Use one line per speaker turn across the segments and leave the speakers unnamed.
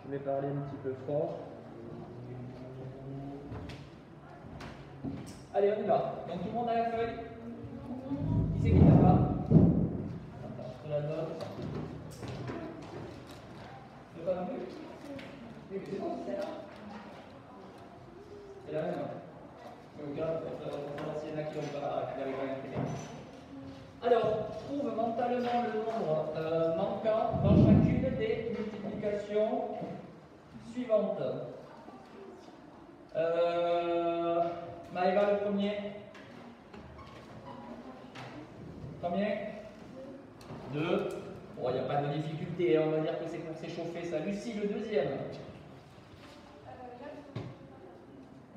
Je vais parler un petit peu fort. Allez, on y va. Donc tout le monde a la feuille? Qui c'est qui n'a pas? Attends, je te la donne. Tu veux pas non plus? Oui, mais c'est bon, c'est là. C'est la même. Donc regarde, on va voir s'il y en a qui n'ont pas, qui n'avaient pas imprimé. Alors, trouve mentalement le nombre manquant dans chacune des multiplications suivantes. Maëva, le premier. Combien? 2. Bon, il n'y a pas de difficulté, on va dire que c'est pour s'échauffer ça. Lucie, le deuxième.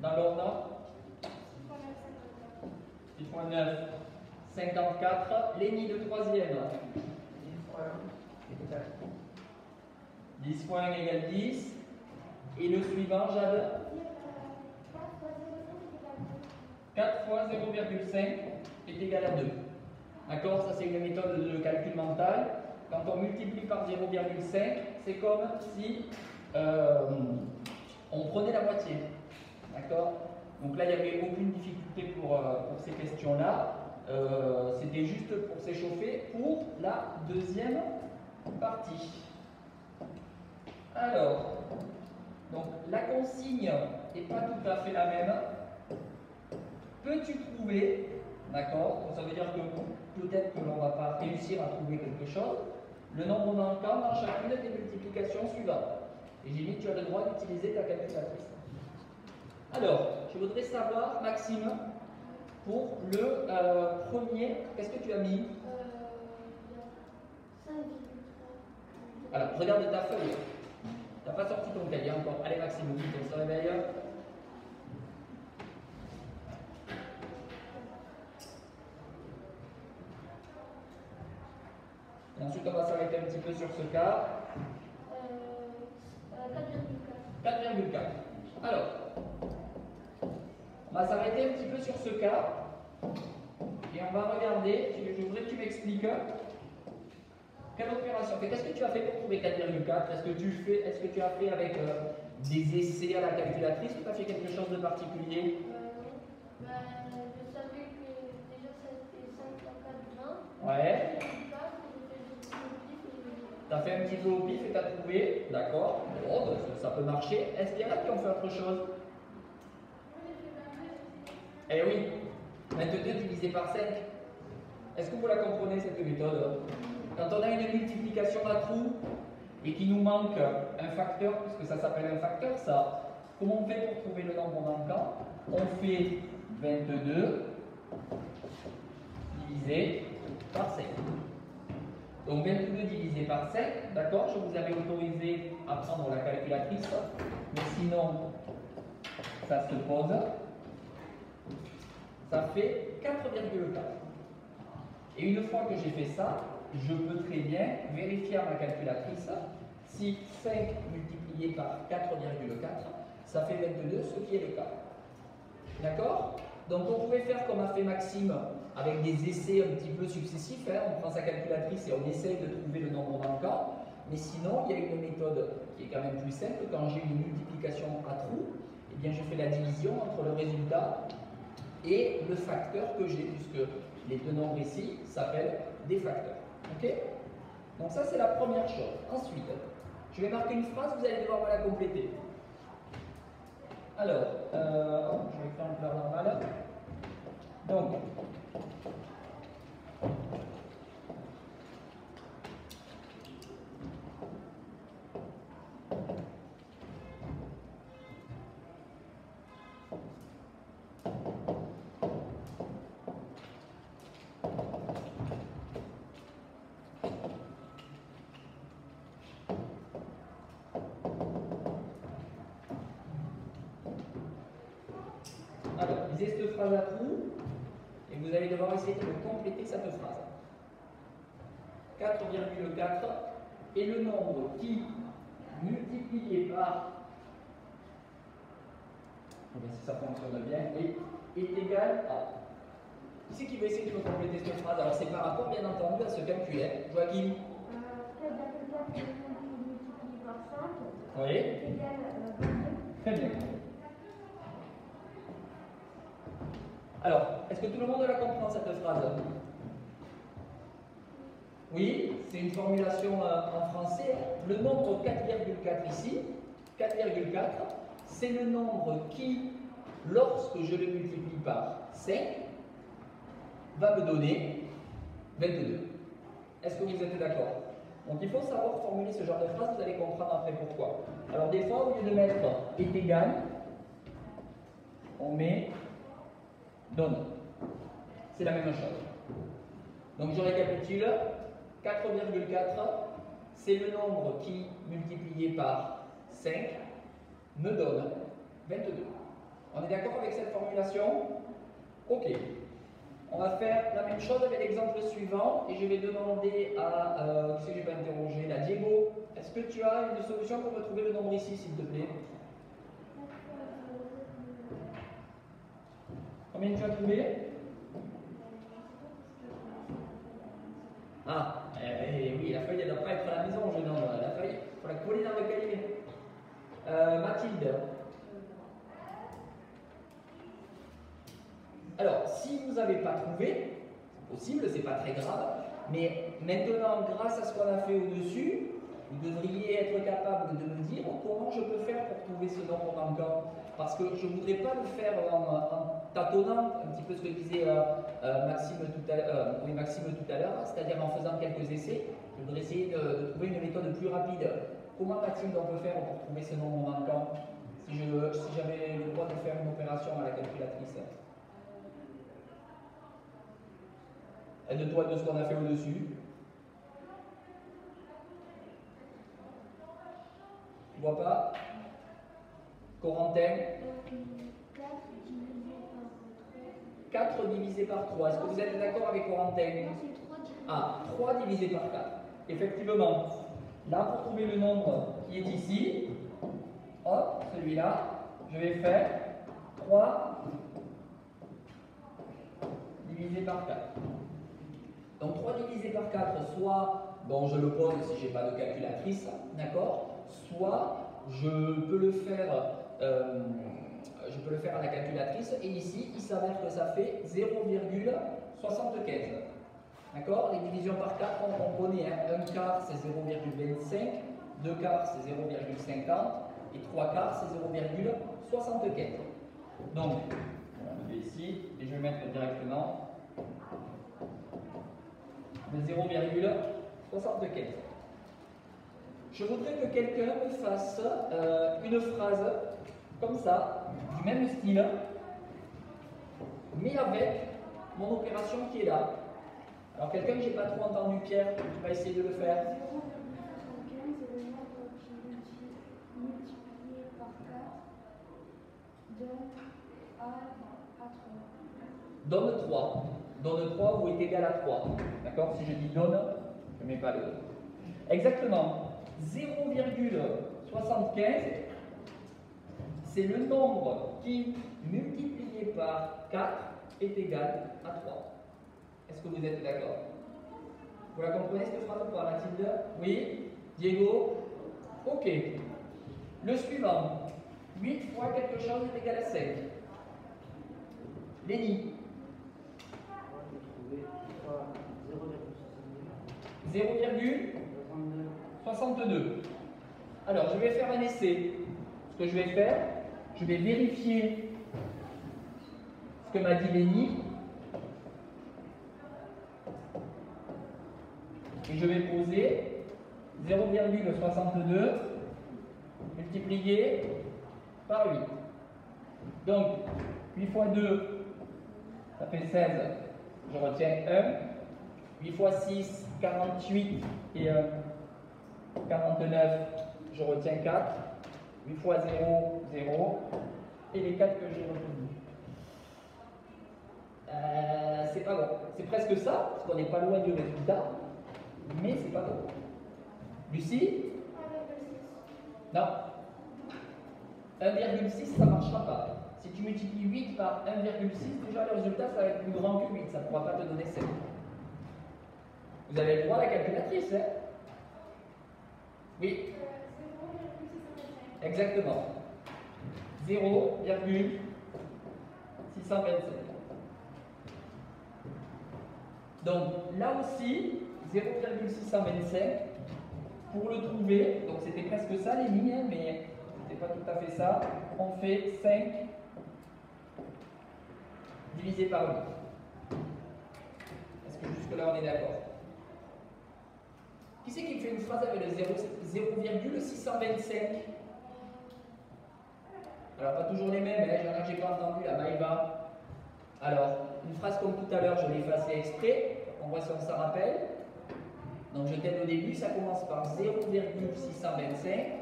Dans l'ordre? 6 fois 9, 54. Lénie, le troisième. 10 fois 1 égale 10. Et le suivant, Jade? 4 fois 0,5 est égal à 2. D'accord? Ça, c'est une méthode de calcul mental. Quand on multiplie par 0,5, c'est comme si on prenait la moitié. D'accord? Donc là, il n'y avait aucune difficulté pour ces questions-là. C'était juste pour s'échauffer pour la deuxième partie. Alors, donc la consigne n'est pas tout à fait la même. Peux-tu trouver, d'accord? Donc ça veut dire que peut-être que l'on ne va pas réussir à trouver quelque chose, le nombre manquant dans chacune des multiplications suivantes. Et j'ai mis que tu as le droit d'utiliser ta calculatrice. Alors, je voudrais savoir, Maxime, pour le premier, qu'est-ce que tu as mis?
5,3.
Alors, regarde ta feuille. Tu n'as pas sorti ton cahier encore. Allez, Maxime, vite, on se réveille. Et ensuite, on va s'arrêter un petit peu sur ce cas.
4,4.
4,4. Alors, on va s'arrêter un petit peu sur ce cas. Et on va regarder, je voudrais que tu m'expliques quelle opération. Qu'est-ce que tu as fait pour trouver 4,4? Est-ce que tu as fait avec des essais à la calculatrice ou tu as fait quelque chose de particulier?
Je savais que déjà ça c'était 5 fois 4, 20.
Ouais.
Tu
Tu as fait un petit peu au pif et tu as trouvé. D'accord. Bon, ben, ça peut marcher. Est-ce qu'il y en a qui ont fait autre chose? Eh oui. 22 divisé par 5. Est-ce que vous la comprenez cette méthode? Quand on a une multiplication à trous et qu'il nous manque un facteur, puisque ça s'appelle un facteur, ça, comment on fait pour trouver le nombre manquant? On fait 22 divisé par 5. Donc 22 divisé par 5, d'accord, je vous avais autorisé à prendre la calculatrice, mais sinon, ça se pose. Ça fait 4,4. Et une fois que j'ai fait ça, je peux très bien vérifier à ma calculatrice si 5 multiplié par 4,4, ça fait 22, ce qui est le cas. D'accord? Donc on pouvait faire comme a fait Maxime, avec des essais un petit peu successifs. Hein. On prend sa calculatrice et on essaye de trouver le nombre manquant. Mais sinon, il y a une méthode qui est quand même plus simple. Quand j'ai une multiplication à trous, eh bien je fais la division entre le résultat et le facteur que j'ai, puisque les deux nombres ici s'appellent des facteurs. Ok? Donc ça, c'est la première chose. Ensuite, je vais marquer une phrase, vous allez devoir me la compléter. Alors, je vais faire en couleur normale. Donc, lisez cette phrase à trous et vous allez devoir essayer de compléter cette phrase. 4,4 est le nombre qui, multiplié par, si ça fonctionne bien, est égal à. Qui c'est qui veut essayer de me compléter cette phrase? Alors c'est par rapport bien entendu à ce calcul. Joachim?
4,4 multiplié par 5.
Oui.
égale 22.
Très bien. Alors, est-ce que tout le monde la comprend cette phrase? Oui, c'est une formulation en français. Le nombre 4,4 ici, 4,4, c'est le nombre qui, lorsque je le multiplie par 5, va me donner 22. Est-ce que vous êtes d'accord? Donc il faut savoir formuler ce genre de phrase, vous allez comprendre après pourquoi. Alors des fois, au lieu de mettre est égal, on met donne. C'est la même chose. Donc je récapitule, 4,4, c'est le nombre qui, multiplié par 5, me donne 22. On est d'accord avec cette formulation? Ok. On va faire la même chose avec l'exemple suivant et je vais demander à, qui je vais interroger, la Diego, est-ce que tu as une solution pour me trouver le nombre ici, s'il te plaît? Combien tu as trouvé? Ah, oui, la feuille, elle ne doit pas être à la maison, jeune homme. La feuille, il faut la coller dans le cahier. Mathilde. Alors, si vous n'avez pas trouvé, c'est possible, c'est pas très grave, mais maintenant, grâce à ce qu'on a fait au-dessus, vous devriez être capable de me dire comment je peux faire pour trouver ce nombre manquant. Parce que je ne voudrais pas le faire en tâtonnant, un petit peu ce que disait Maxime tout à l'heure, c'est-à-dire en faisant quelques essais. Je voudrais essayer de trouver une méthode plus rapide. Comment, Maxime, on peut faire pour trouver ce nombre manquant si j'avais le droit de faire une opération à la calculatrice? Aide-toi de ce qu'on a fait au-dessus. Tu vois pas? Corentin? 4 divisé par 3. Est-ce que vous êtes d'accord avec Corentin? Ah, 3 divisé par 4. Effectivement, là, pour trouver le nombre qui est ici, hop, celui-là, je vais faire 3 divisé par 4. Donc 3 divisé par 4, soit, bon, je le pose si je n'ai pas de calculatrice, d'accord? Soit je peux le faire à la calculatrice, et ici, il s'avère que ça fait 0,75. D'accord? Les divisions par 4, on connaît, hein? 1 quart c'est 0,25, 2 quarts c'est 0,50, et 3 quarts c'est 0,75. Donc, on le met ici, et je vais mettre directement de 0,75. Je voudrais que quelqu'un me fasse une phrase comme ça, du même style, mais avec mon opération qui est là. Alors quelqu'un que j'ai pas trop entendu, Pierre, tu vas essayer de le faire.
0,75 est le nombre qui multiplié par 4 donne à 3.
Donne 3. Donne 3 ou est égal à 3. D'accord? Si je dis donne, je ne mets pas le. Exactement. 0,75, c'est le nombre qui, multiplié par 4, est égal à 3. Est-ce que vous êtes d'accord? Vous la comprenez cette phrase ou pas, Mathilde? Oui? Diego? Ok. Le suivant. 8 fois quelque chose est égal à 5. Léni? 0,62. Alors, je vais faire un essai. Ce que je vais faire, je vais vérifier ce que m'a dit Léni. Et je vais poser 0,62 multiplié par 8. Donc, 8 fois 2, ça fait 16. Je retiens 1. 8 fois 6, 48 et 49, je retiens 4. 8 fois 0, 0. Et les 4 que j'ai retenus. C'est pas bon. C'est presque ça, parce qu'on n'est pas loin du résultat. Mais c'est pas bon. Lucie? Non. 1,6, ça ne marchera pas. Si tu multiplies 8 par 1,6, déjà le résultat, ça va être plus grand que 8. Ça ne pourra pas te donner 7. Vous avez le droit à la calculatrice, hein? Oui. Exactement. 0,625. Donc là aussi, 0,625, pour le trouver, donc c'était presque ça les lignes, mais c'était pas tout à fait ça, on fait 5 divisé par 8. Est-ce que jusque-là on est d'accord? Qui c'est qui me fait une phrase avec le 0,625? Alors, pas toujours les mêmes, hein, j'en ai que j'ai pas entendu, la Maïva. Alors, une phrase comme tout à l'heure, je l'ai effacée exprès, on voit si on s'en rappelle. Donc, je t'aide au début, ça commence par 0,625.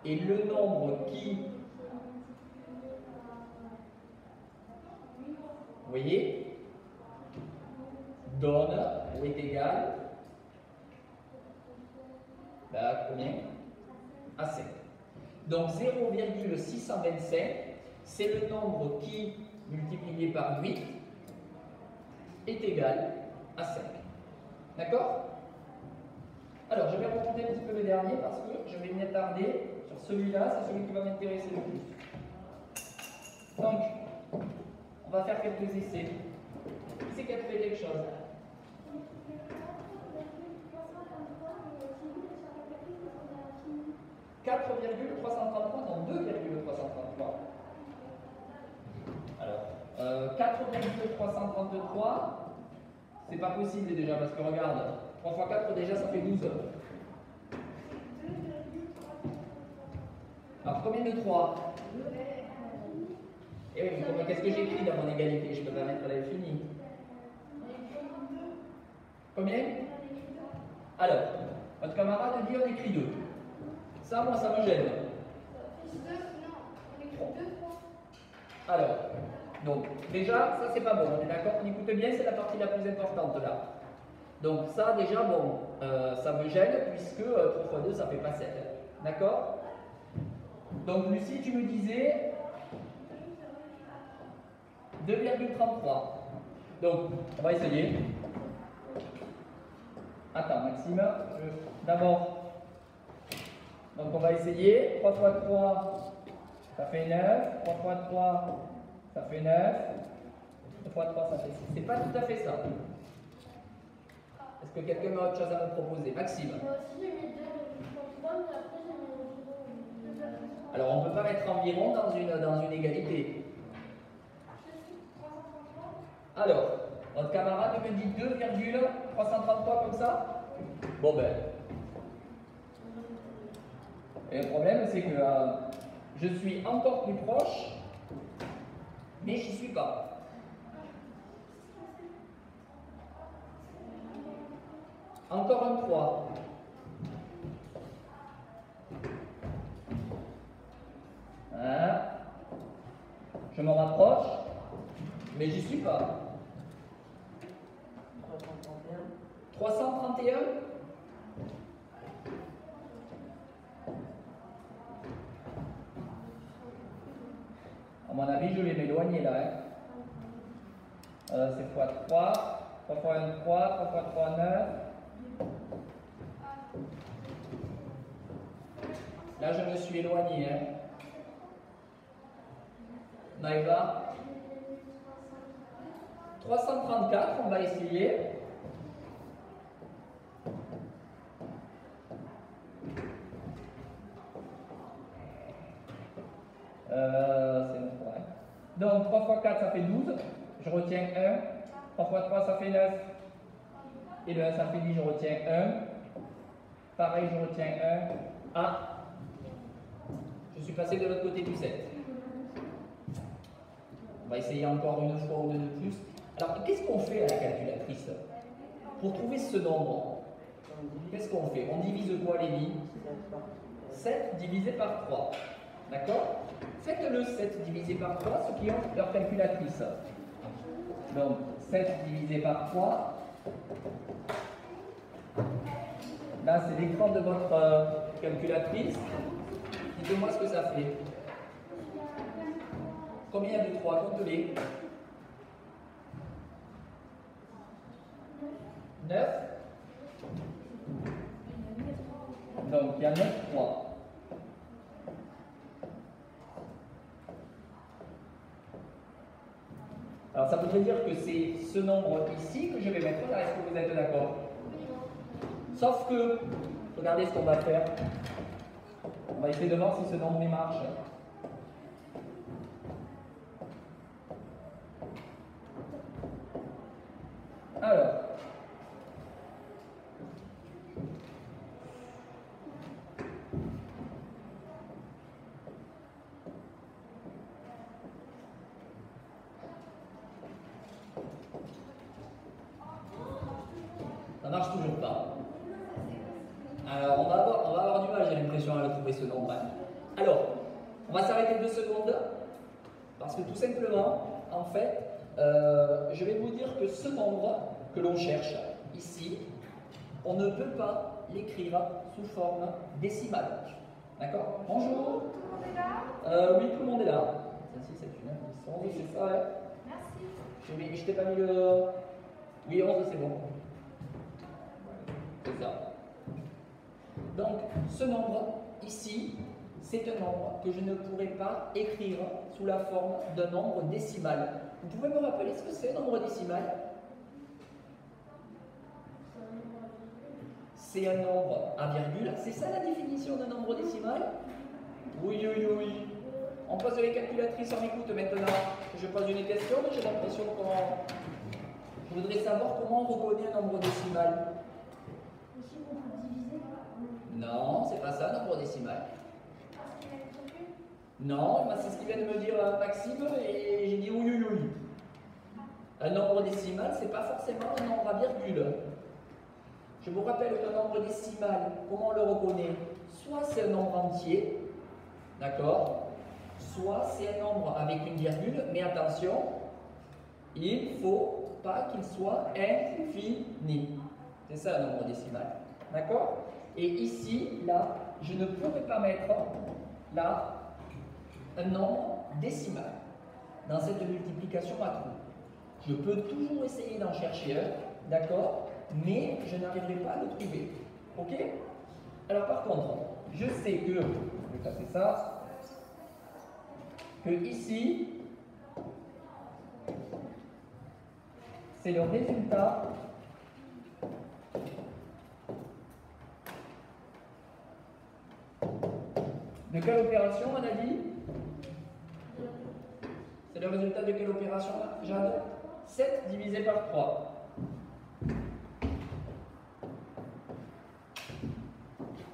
Et le nombre qui, vous voyez, donne ou est égal à combien? À 7. Donc 0,625, c'est le nombre qui, multiplié par 8, est égal à 5. D'accord? Alors, je vais remonter un petit peu le dernier parce que je vais m'y attarder sur celui-là, c'est celui qui va m'intéresser le plus. Donc, on va faire quelques essais. Qui c'est qui a fait quelque chose? 4,333 dans 2,333. Alors, 4,333, c'est pas possible déjà parce que regarde, 3 x 4 déjà ça fait 12. Alors combien de 3? Eh oui, mais qu'est-ce que j'écris dans mon égalité? Je peux pas mettre l'infini. Combien? Alors, votre camarade dit on écrit 2. Ça, moi, ça me gêne. Alors, donc, déjà, ça, c'est pas bon. On est d'accord? On écoute bien, c'est la partie la plus importante là. Donc, ça, déjà, bon, ça me gêne puisque 3 x 2, ça fait pas 7. D'accord? Donc, Lucie, tu me disais 2,33. Donc, on va essayer. Attends, Maxime, d'abord. Donc on va essayer. 3 x 3, ça fait 9. 3 x 3, ça fait 9. 2 x 3, ça fait 6. C'est pas tout à fait ça. Est-ce que quelqu'un a autre chose à me proposer? Maxime.
Moi aussi j'ai mis 2,33, mais après j'ai mis 2,33.
Alors on ne peut pas mettre environ dans une égalité. Alors, notre camarade me dit 2,333 comme ça. Bon ben. Et le problème, c'est que je suis encore plus proche, mais j'y suis pas. Encore un 3. Hein? Je me rapproche, mais j'y suis pas. 331. À mon avis, je vais m'éloigner là. Hein. C'est x3, 3 x 1, 3, 3 x 3, 9. Là, je me suis éloigné. Hein. Naïva. 334, on va essayer. C'est une 3. Donc 3 x 4 ça fait 12, je retiens 1. 3 x 3 ça fait 9. Et le 1 ça fait 10, je retiens 1. Pareil, je retiens 1. Ah, je suis passé de l'autre côté du 7. On va essayer encore une fois ou deux de plus. Alors, qu'est-ce qu'on fait à la calculatrice? Pour trouver ce nombre, qu'est-ce qu'on fait? On divise quoi, Lévi? 7 divisé par 3. D'accord? Faites-le 7 divisé par 3, ceux qui ont leur calculatrice. Donc, 7 divisé par 3. Là, c'est l'écran de votre calculatrice. Dites-moi ce que ça fait. Combien de 3? Comptez-les. 9. Donc, il y a 9, 3. Alors, ça voudrait dire que c'est ce nombre ici que je vais mettre là. Est-ce que vous êtes d'accord? Sauf que, regardez ce qu'on va faire. On va essayer de voir si ce nombre marche. Alors, ça marche toujours pas. Alors, on va avoir du mal, j'ai l'impression, à trouver ce nombre. Alors, on va s'arrêter 2 secondes, parce que tout simplement, en fait, je vais vous dire que ce nombre que l'on cherche ici, on ne peut pas l'écrire sous forme décimale. D'accord? Bonjour.
Tout le monde est là?
Oui, tout le monde est là. 5, 6, 7, 8, 9, 10, 11, c'est ça, ouais.
Merci.
Je t'ai pas mis le... Oui, 11, c'est bon. C'est ça. Donc, ce nombre, ici, c'est un nombre que je ne pourrais pas écrire sous la forme d'un nombre décimal. Vous pouvez me rappeler ce que c'est un nombre décimal? C'est un nombre à virgule. C'est ça la définition d'un nombre décimal? Oui, oui, oui. On pose les calculatrices en écoute maintenant. Je pose une question, mais j'ai l'impression qu'on... Je voudrais savoir comment on reconnaît un nombre décimal.
Ici, on peut diviser par
Non, c'est pas ça, un nombre décimal.
parce qu'il y a une virgule.
Non, c'est ce qu'il vient de me dire Maxime, et j'ai dit oui, oui, oui. Un nombre décimal, c'est pas forcément un nombre à virgule. Je vous rappelle qu'un nombre décimal, comment on le reconnaît? Soit c'est un nombre entier, d'accord? Soit c'est un nombre avec une virgule, mais attention, il ne faut pas qu'il soit infini. C'est ça un nombre décimal, d'accord? Et ici, là, je ne pourrais pas mettre, là, un nombre décimal dans cette multiplication à trous. Je peux toujours essayer d'en chercher un, d'accord? Mais je n'arriverai pas à le trouver. Ok? Alors par contre, je sais que, je vais passer ça, que ici, c'est le résultat de quelle opération, on a dit? C'est le résultat de quelle opération, Jade? 7 divisé par 3.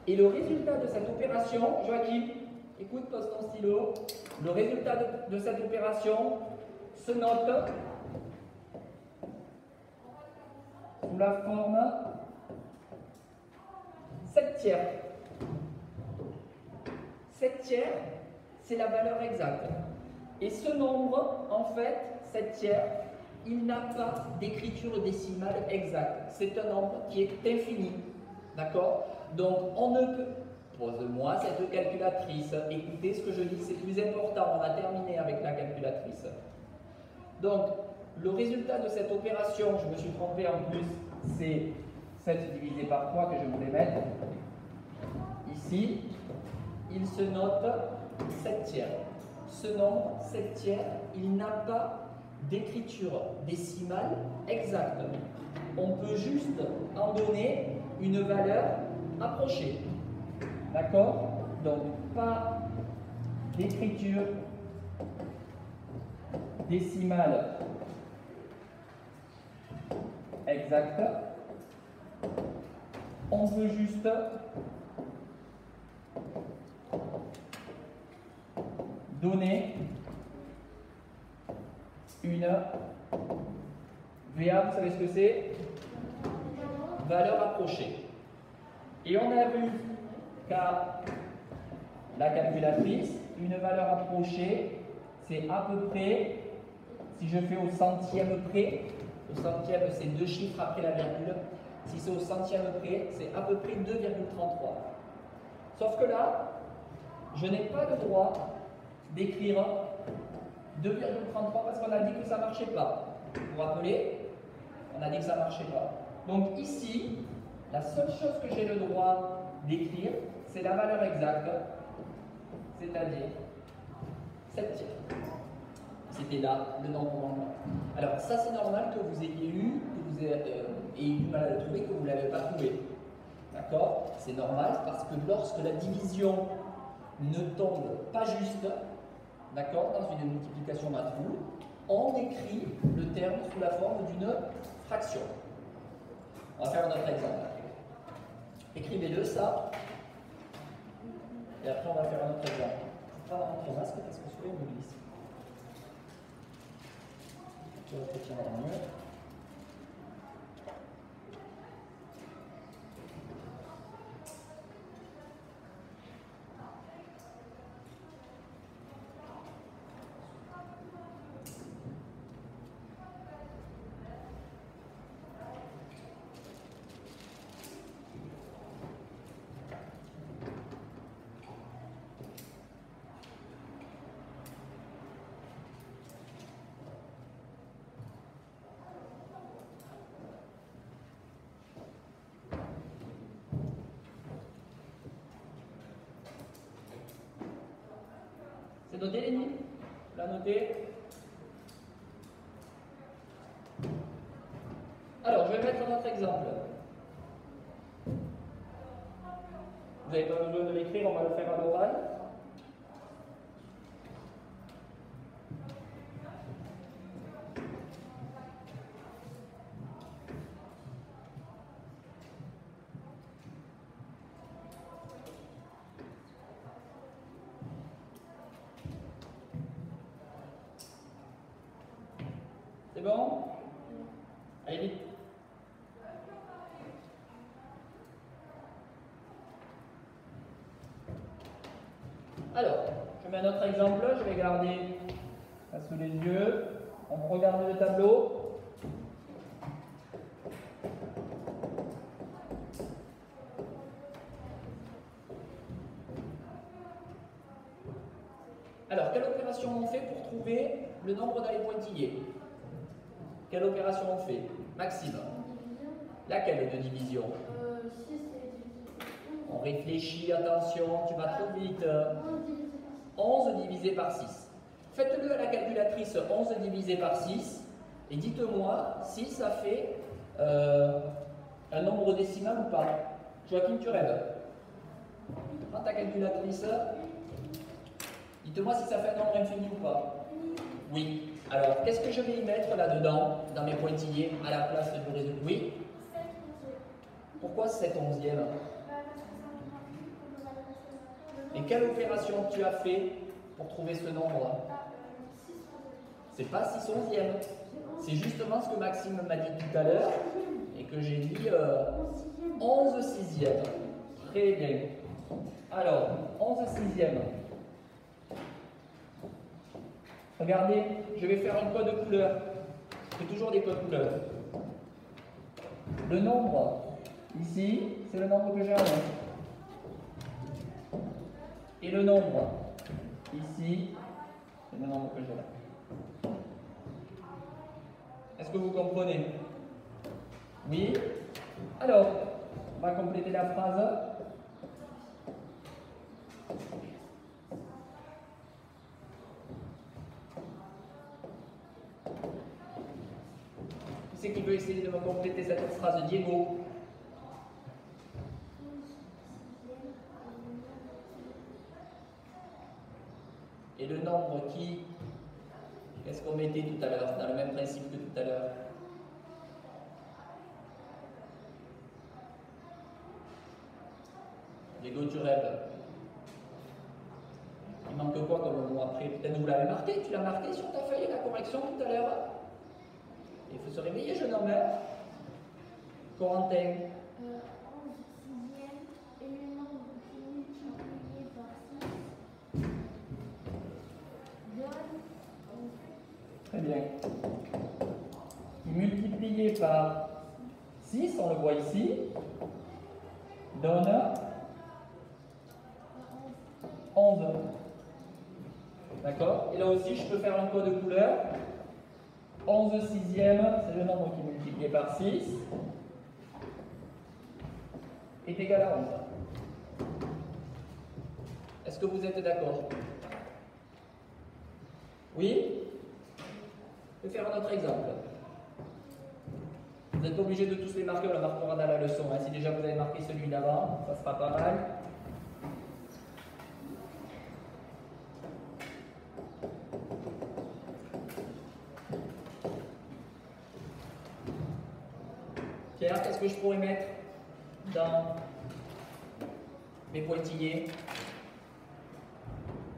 Et le résultat de cette opération, Joachim, écoute, pose ton stylo. Le résultat de cette opération se note sous la forme 7 tiers. 7 tiers, c'est la valeur exacte. Et ce nombre, en fait, 7 tiers, il n'a pas d'écriture décimale exacte. C'est un nombre qui est infini. D'accord? Donc, on ne peut... Pose-moi cette calculatrice. Écoutez ce que je dis, c'est plus important. On a terminé avec la calculatrice. Donc, le résultat de cette opération, je me suis trompé en plus, c'est 7 divisé par 3 que je voulais mettre. Ici, il se note 7 tiers. Ce nombre, 7 tiers, il n'a pas d'écriture décimale exacte. On peut juste en donner une valeur approchée. D'accord? Donc, pas d'écriture décimale exacte. On peut juste donner une VA, vous savez ce que c'est? Valeur approchée. Et on a vu qu'à la calculatrice, une valeur approchée, c'est à peu près, si je fais au centième près, au centième c'est 2 chiffres après la virgule, si c'est au centième près, c'est à peu près 2,33. Sauf que là, je n'ai pas le droit d'écrire 2,33 parce qu'on a dit que ça ne marchait pas. Vous vous rappelez? On a dit que ça ne marchait pas. Donc ici, La seule chose que j'ai le droit d'écrire, c'est la valeur exacte, c'est-à-dire 7 tiers. C'était là le nombre manquant. Alors ça c'est normal que vous ayez eu, que vous ayez eu du mal à le trouver, que vous ne l'avez pas trouvé. D'accord? C'est normal parce que lorsque la division ne tombe pas juste, d'accord, dans une multiplication matroule, on écrit le terme sous la forme d'une fraction. On va faire un autre exemple. Écrivez-le ça. Et après on va faire un autre exemple. Je vais prendre notre masque parce que souvent on me glisse. Je vais retirer mieux. C'est noté, Lénie? Vous la notez? Alors, je vais mettre un autre exemple. Vous n'avez pas besoin de l'écrire, on va le faire à l'oral. C'est bon? Allez vite. Alors, je mets un autre exemple, je vais garder ça sous les yeux. On regarde le tableau. Alors, quelle opération on fait pour trouver le nombre dans les pointillés? Quelle opération on fait? Maxime. Laquelle de division?
6 et
On réfléchit, attention, tu vas trop vite. 11 divisé par 6. Faites-le à la calculatrice 11 divisé par 6 et dites-moi si ça fait un nombre décimal ou pas. Joachim, tu rêves? Prends ta calculatrice. Dites-moi si ça fait un nombre infini ou pas. Oui. Alors, qu'est-ce que je vais y mettre là-dedans, dans mes pointillés, à la place du résultat? Oui. Pourquoi 7 onzièmes? Et quelle opération tu as fait pour trouver ce nombre? C'est pas 6 onzièmes. C'est justement ce que Maxime m'a dit tout à l'heure et que j'ai dit 11 sixièmes. Très bien. Alors, 11 sixièmes. Regardez, je vais faire un code couleur. C'est toujours des codes couleurs. Le nombre, ici, c'est le nombre que j'ai en main. Et le nombre, ici, c'est le nombre que j'ai là. Est-ce que vous comprenez? Oui? Alors, on va compléter la phrase. Qui c'est qui veut essayer de me compléter cette phrase? Diego? Et le nombre qui? Qu'est-ce qu'on mettait tout à l'heure, dans le même principe que tout à l'heure? Diego, tu rêves. Il manque quoi comme mot après? Peut-être que vous l'avez marqué, tu l'as marqué sur ta feuille, la correction tout à l'heure? Il faut se réveiller, jeune homme. Corentin.
11 sixièmes et le nombre qui multiplié par 6 donne 11.
Très bien. Qui multiplié par 6, on le voit ici, donne 11. D'accord? Et là aussi, je peux faire un code couleur. 11 sixièmes, c'est le nombre qui est multiplié par 6. est égal à 11. Est-ce que vous êtes d'accord? Oui? Je vais faire un autre exemple. Vous n'êtes pas obligé de tous les marquer, on le marquera dans la leçon. Si déjà vous avez marqué celui d'avant, ça sera pas mal. Pierre, qu'est-ce que je pourrais mettre dans mes pointillés?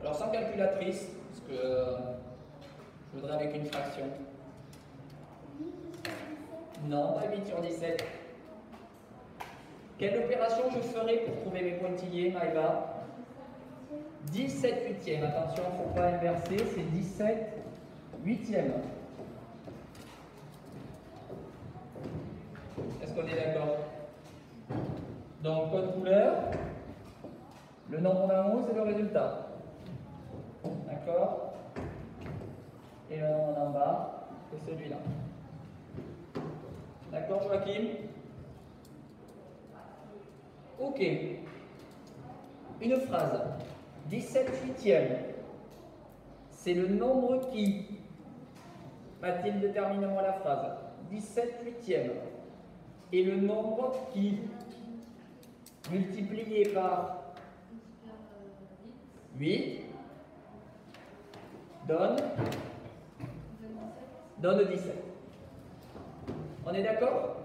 Alors sans calculatrice, parce que je voudrais avec une fraction. Non, pas 8 sur 17. Quelle opération je ferai pour trouver mes pointillés, Maëva? 17 huitièmes. Attention, il ne faut pas inverser, c'est 17 huitièmes. Est-ce qu'on est d'accord? Donc, code couleur, le nombre d'en haut, c'est le résultat. D'accord? Et le nombre en bas, c'est celui-là. D'accord, Joachim? Ok. Une phrase. 17 huitièmes. C'est le nombre qui. Mathilde, termine-moi la phrase. 17 huitièmes. Et le nombre qui, multiplié par 8, donne 17. On est d'accord?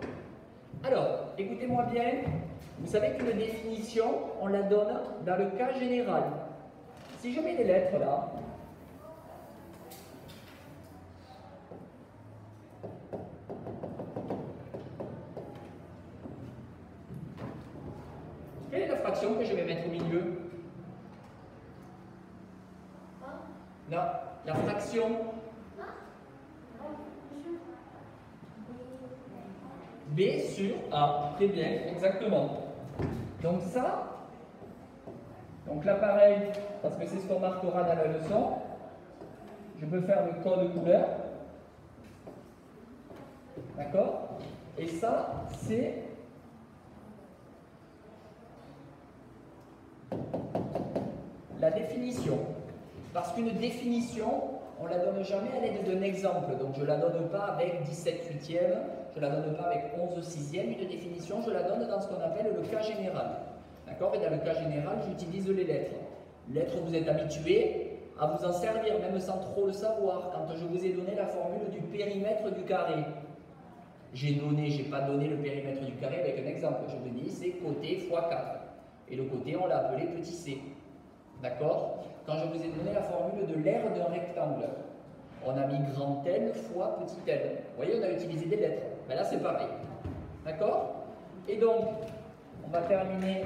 Alors, écoutez-moi bien. Vous savez qu'une définition, on la donne dans le cas général. Si je mets des lettres là, quelle est la fraction que je vais mettre au milieu? Non, la fraction B sur A. Très bien, exactement. Donc ça, donc là pareil, parce que c'est ce qu'on marquera dans la leçon, je peux faire le code couleur. D'accord? Et ça, c'est la définition. Parce qu'une définition, on ne la donne jamais à l'aide d'un exemple. Donc je ne la donne pas avec 17 huitièmes, je ne la donne pas avec 11 sixièmes. Une définition, je la donne dans ce qu'on appelle le cas général. D'accord? Et dans le cas général, j'utilise les lettres. Lettres, vous êtes habitués à vous en servir, même sans trop le savoir. Quand je vous ai donné la formule du périmètre du carré, j'ai pas donné le périmètre du carré avec un exemple. Je vous dis, c'est côté fois 4. Et le côté, on l'a appelé petit c. D'accord? Quand je vous ai donné la formule de l'aire d'un rectangle, on a mis grand L fois petit l. Vous voyez, on a utilisé des lettres. Mais là, c'est pareil. D'accord? Et donc, on va terminer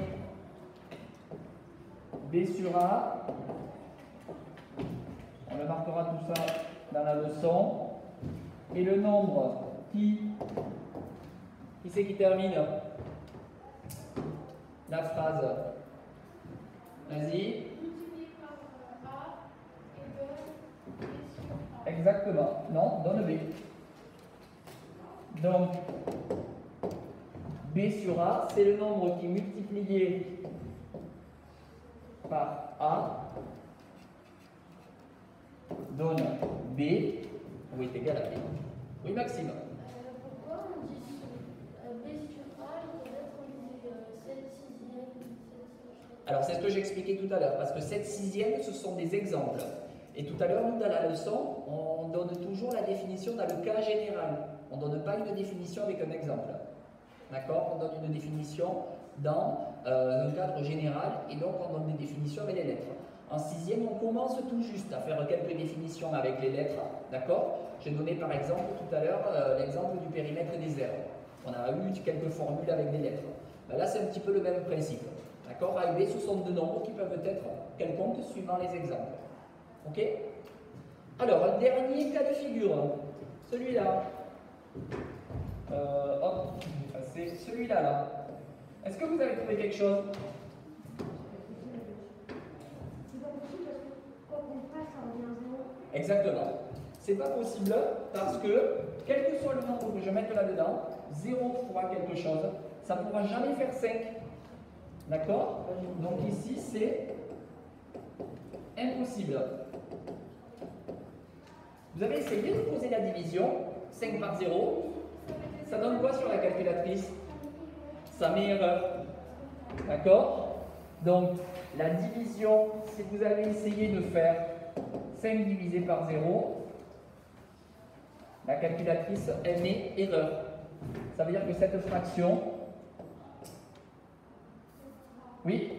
B sur A. On le marquera tout ça dans la leçon. Et le nombre qui c'est qui termine la phrase? Vas-y. Exactement. Non, donne B. Donc, B sur A, c'est le nombre qui multiplié par A donne B, ou est égal à B. Oui, Maxime.
Pourquoi on dit B sur A et peut-être on dit 7 sixièmes, 7 sixièmes?
Alors, c'est ce que j'expliquais tout à l'heure, parce que 7 sixièmes, ce sont des exemples. Et tout à l'heure, nous, dans la leçon, on donne toujours la définition dans le cas général. On ne donne pas une définition avec un exemple. D'accord? On donne une définition dans un cadre général, et donc on donne des définitions avec les lettres. En sixième, on commence tout juste à faire quelques définitions avec les lettres. D'accord? J'ai donné par exemple tout à l'heure l'exemple du périmètre des aires. On a eu quelques formules avec des lettres. Ben là, c'est un petit peu le même principe. D'accord? A et B, ce sont deux nombres qui peuvent être quelconques suivant les exemples. Ok? Alors, un dernier cas de figure. Celui-là. Hop, c'est celui-là. Là. Est-ce que vous avez trouvé quelque chose? Exactement. C'est pas possible parce que, quel que soit le nombre que je mette là-dedans, 0 fois quelque chose, ça ne pourra jamais faire 5. D'accord? Donc ici, c'est impossible. Vous avez essayé de poser la division, 5 par 0. Ça donne quoi sur la calculatrice? Ça met erreur. D'accord? Donc, la division, si vous avez essayé de faire 5 divisé par 0, la calculatrice, elle met erreur. Ça veut dire que cette fraction... Oui?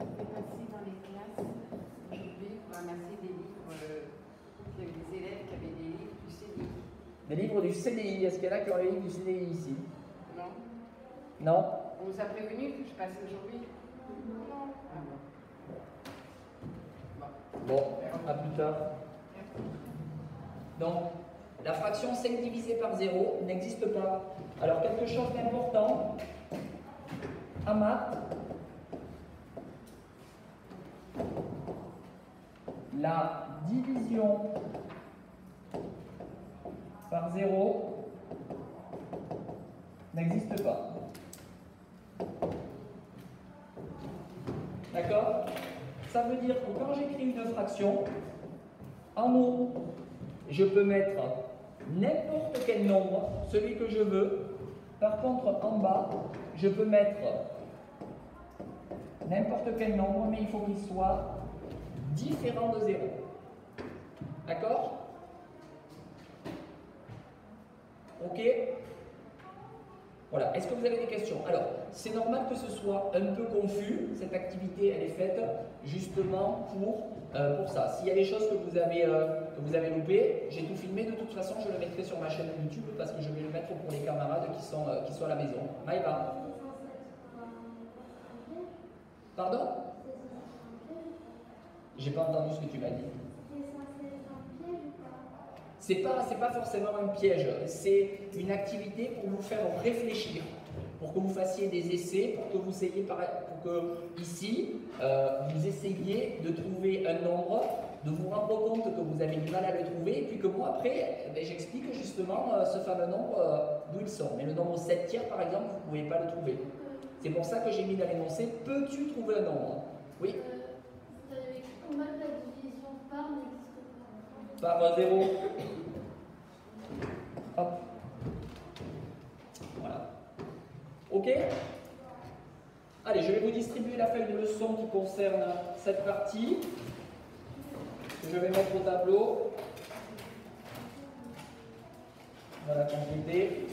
Je vais passer dans les classes aujourd'hui pour ramasser des livres. Il y avait des élèves qui avaient des livres du CDI.
Des livres du CDI. Est-ce qu'il y en a qui ont les livres du CDI ici?
Non.
Non?
On vous a prévenu que je passais aujourd'hui? Non. Ah bon.
Bon, à plus tard. Donc, la fraction 5 divisé par 0 n'existe pas. Alors, quelque chose d'important, à maths, la division par 0 n'existe pas. D'accord? Ça veut dire que quand j'écris une fraction, en haut, je peux mettre n'importe quel nombre, celui que je veux. Par contre, en bas, je peux mettre n'importe quel nombre, mais il faut qu'il soit différent de 0. D'accord? Ok? Voilà. Est-ce que vous avez des questions? Alors, c'est normal que ce soit un peu confus. Cette activité, elle est faite justement pour ça. S'il y a des choses que vous avez loupées, j'ai tout filmé. De toute façon, je le mettrai sur ma chaîne YouTube parce que je vais le mettre pour les camarades qui sont à la maison. Maïva? Pardon? J'ai pas entendu ce que tu m'as dit. C'est pas forcément un piège, c'est une activité pour vous faire réfléchir, pour que vous fassiez des essais, pour que ici, vous essayiez de trouver un nombre, de vous rendre compte que vous avez du mal à le trouver, et puis que moi après, j'explique justement ce fameux nombre d'où ils sont. Mais le nombre 7 tiers par exemple, vous ne pouvez pas le trouver. C'est pour ça que j'ai mis dans l'énoncé, peux-tu trouver un nombre? Oui?
Vous avez écrit combien de la division par n'existe pas?
Par 0. Hop. Voilà. Ok? Allez, je vais vous distribuer la feuille de leçon qui concerne cette partie, que je vais mettre au tableau. On va la compléter.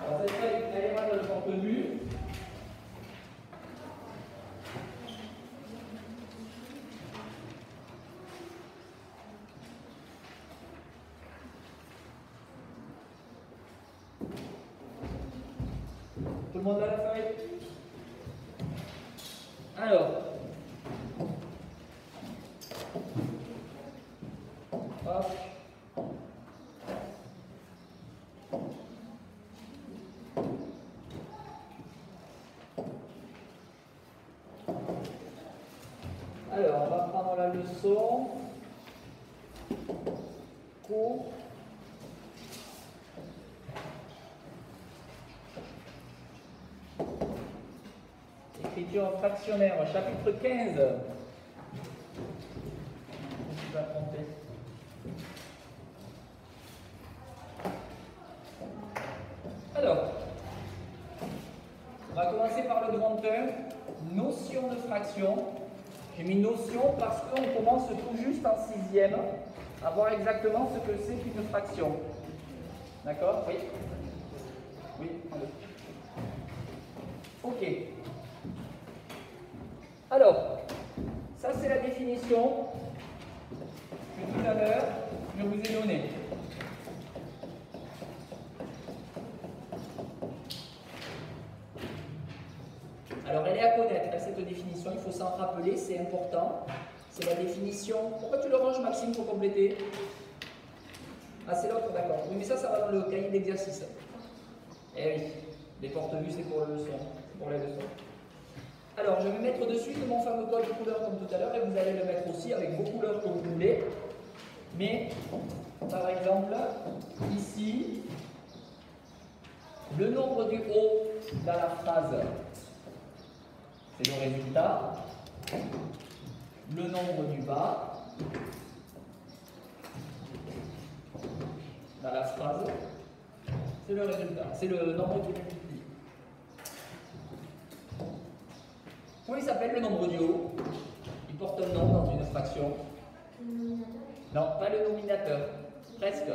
Alors cette feuille, elle est mal de contenu. Tout le monde a la feuille? Alors, hop. Alors, on va prendre la leçon. Cours. Écriture fractionnaire, chapitre 15. Je vais raconter. Alors, on va commencer par le grand 1, notion de fraction. J'ai mis notion parce qu'on commence tout juste en 6e à voir exactement ce que c'est qu'une fraction. D'accord? Oui? Oui? Ok. Alors, ça c'est la définition que tout à l'heure je vous ai donnée. Alors elle est à connaître, cette définition, il faut s'en rappeler, c'est important. C'est la définition. Pourquoi tu le ranges, Maxime, pour compléter? Ah, c'est l'autre, d'accord. Oui, mais ça va dans le cahier d'exercice. Eh oui, les porte-vues, c'est pour la leçon. C'est pour les leçons. Alors, je vais mettre de suite mon fameux code de couleur comme tout à l'heure, et vous allez le mettre aussi avec vos couleurs que vous voulez. Mais, par exemple, ici, le nombre du haut dans la phrase, c'est le résultat. Le nombre du bas dans la phrase, c'est le résultat, c'est le nombre qui multiplie. Comment il s'appelle le nombre du haut? Il porte un nom dans une fraction. Non, pas le nominateur. Presque.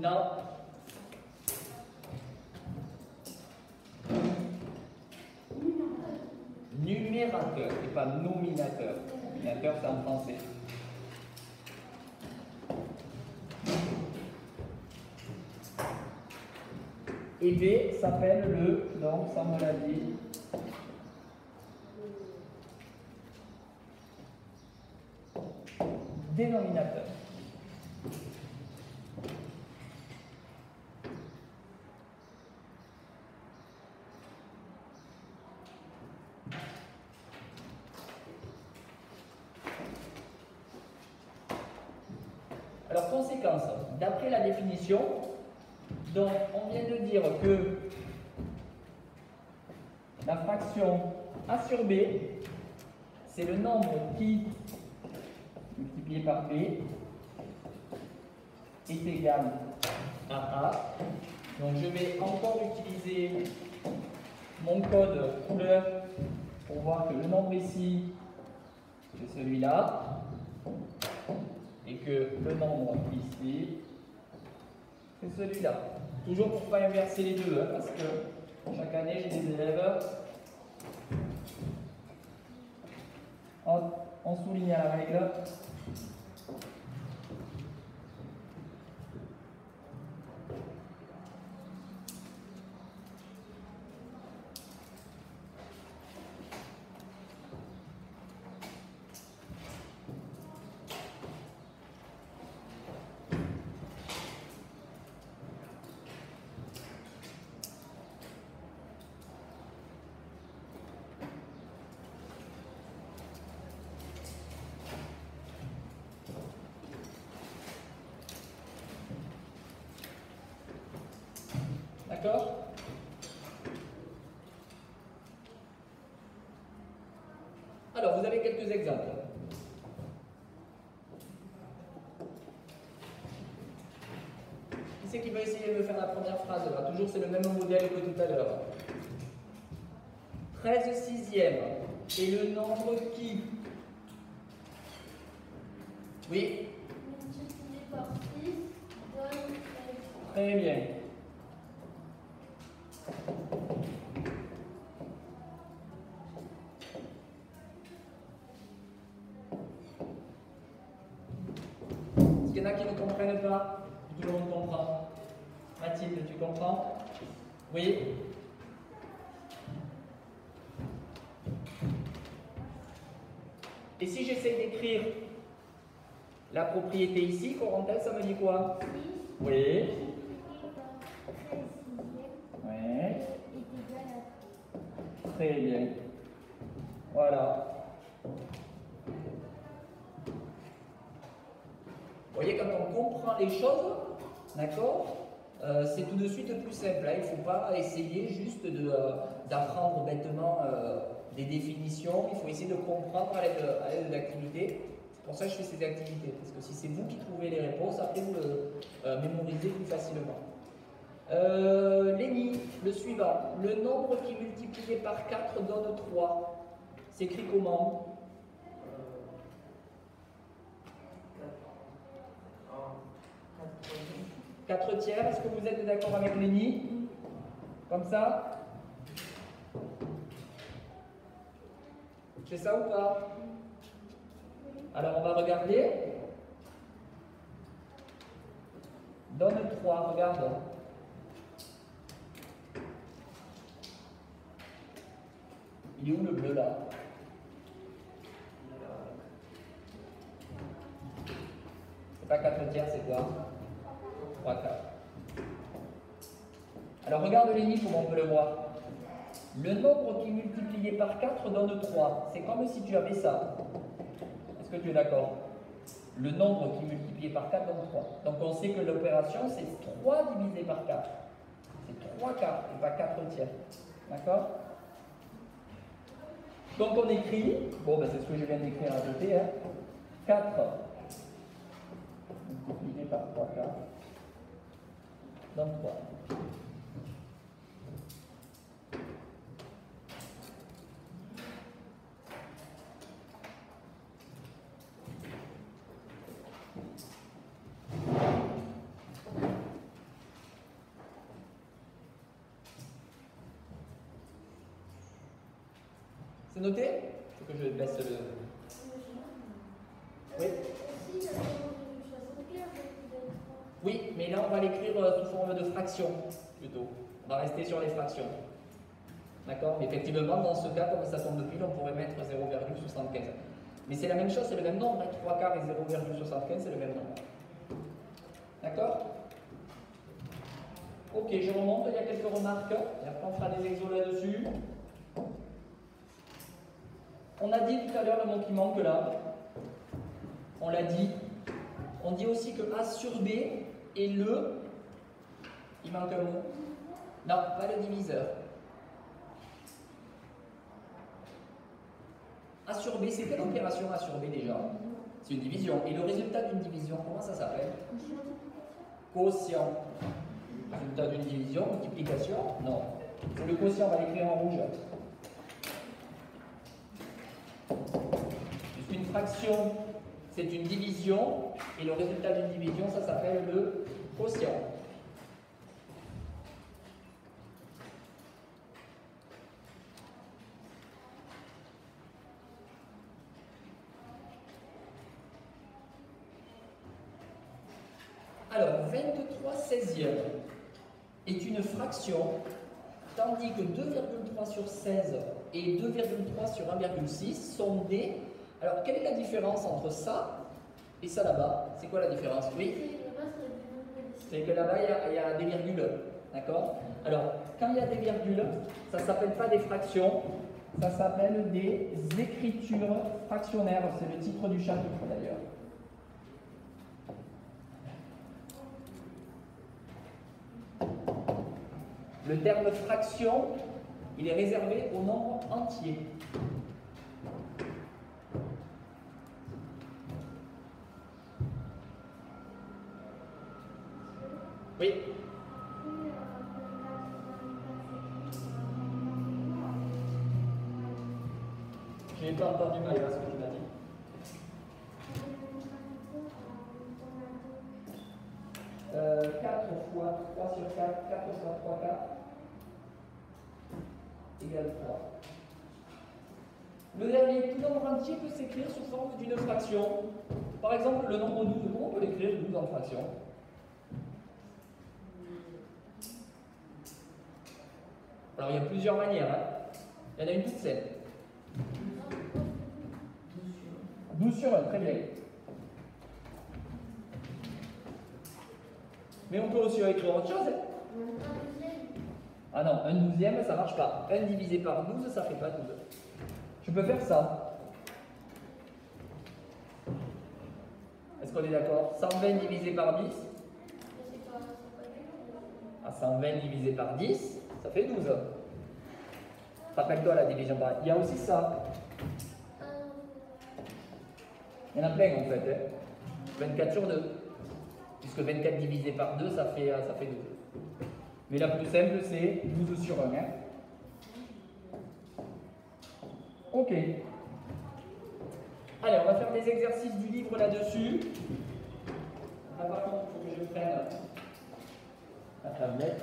Non. Numérateur, et pas nominateur. Nominateur, c'est en français. Et B s'appelle le, donc ça me l'a dit, dénominateur. Alors, conséquence, d'après la définition, donc on vient de dire que la fraction A sur B, c'est le nombre qui, multiplié par B, est égal à A. Donc je vais encore utiliser mon code couleur pour voir que le nombre ici, c'est celui-là, et que le nombre ici, c'est celui-là. Toujours pour ne pas inverser les deux, hein, parce que chaque année j'ai des élèves. On souligne à la règle. D'accord? Alors, vous avez quelques exemples. Qui c'est qui va essayer de me faire la première phrase là? Toujours, c'est le même modèle que tout à l'heure. 13 sixièmes est le nombre qui? Oui?
Multiplié par 6 donne 13.
Très bien. Est-ce qu'il y en a qui ne comprennent pas? Tout le monde comprend. Mathilde, tu comprends? Oui? Et si j'essaie d'écrire la propriété ici, Corentin, ça me dit quoi?
6
Oui.
multiplié par 13 sixièmes
Oui.
est égal à 3.
Très bien. Voilà. Vous voyez, quand on comprend les choses, d'accord, c'est tout de suite plus simple. Hein. Il ne faut pas essayer juste d'apprendre bêtement des définitions. Il faut essayer de comprendre à l'aide de l'activité. C'est pour ça que je fais ces activités. Parce que si c'est vous qui trouvez les réponses, après vous le mémorisez plus facilement. Léni, le suivant. Le nombre qui multiplié par 4 donne 3. C'est écrit comment? 4 tiers, est-ce que vous êtes d'accord avec Léni? Comme ça? C'est ça ou pas? Alors on va regarder. Donne 3, regarde. Il est où le bleu là? C'est pas 4 tiers, c'est quoi? 3 quarts. Alors regarde Léni, comment on peut le voir. Le nombre qui multiplié par 4 donne 3. C'est comme si tu avais ça. Est-ce que tu es d'accord? Le nombre qui multiplié par 4 donne 3. Donc on sait que l'opération c'est 3 divisé par 4. C'est 3 quarts et pas 4 tiers. D'accord? Donc on écrit, bon ben c'est ce que je viens d'écrire à côté, hein, 4 multiplié par 3 quarts donne 3. C'est noté? Il faut que je baisse le... Oui. Oui, mais là on va l'écrire sous forme de fraction plutôt. On va rester sur les fractions. D'accord? Effectivement, dans ce cas, comme ça tombe pile, on pourrait mettre 0,75. Mais c'est la même chose, c'est le même nombre. 3 quarts et 0,75, c'est le même nombre. D'accord? Ok, je remonte, il y a quelques remarques. Et après, on fera des exos là-dessus. On a dit tout à l'heure le mot qui manque là. On l'a dit. On dit aussi que A sur B est le... Il manque un mot. Non, pas le diviseur. A sur B, c'est quelle opération A sur B déjà? C'est une division. Et le résultat d'une division, comment ça s'appelle? Quotient. Résultat d'une division, multiplication? Non. C'est le quotient, on va l'écrire en rouge. Puisqu'une fraction, c'est une division, et le résultat d'une division, ça s'appelle le quotient. Alors, 23/16 est une fraction, tandis que 2,3 sur 16 et 2,3 sur 1,6 sont des... Alors, quelle est la différence entre ça et ça là-bas? C'est quoi la différence? Oui? C'est que là-bas, il y a des virgules. D'accord? Alors, quand il y a des virgules, ça ne s'appelle pas des fractions, ça s'appelle des écritures fractionnaires. C'est le titre du chapitre d'ailleurs. Le terme fraction, il est réservé au nombre entier. Oui. Je n'ai pas entendu Maïva ce que tu m'as dit. 4 fois 3 sur 4, 4 fois 3 quarts égale 3. Le dernier, tout nombre entier peut s'écrire sous forme d'une fraction. Par exemple, le nombre 12, comment on peut l'écrire 12 en fraction? Alors, il y a plusieurs manières. Hein. Il y en a une toute simple. 12 sur 1, très bien. Mais on peut aussi écrire autre chose. Hein. Ah non, un douzième, ça ne marche pas. 1 divisé par 12, ça ne fait pas 12. Je peux faire ça. Est-ce qu'on est d'accord? 120 divisé par 10. Ah, 120 divisé par 10, ça fait 12. Rappelle-toi la division par... Il y a aussi ça. Il y en a plein en fait. Hein. 24 sur 2. Puisque 24 divisé par 2, ça fait 12. Mais la plus simple, c'est 12 sur 1. Hein. Ok. Allez, on va faire des exercices du livre là-dessus. Là, par contre, il faut que je prenne la tablette.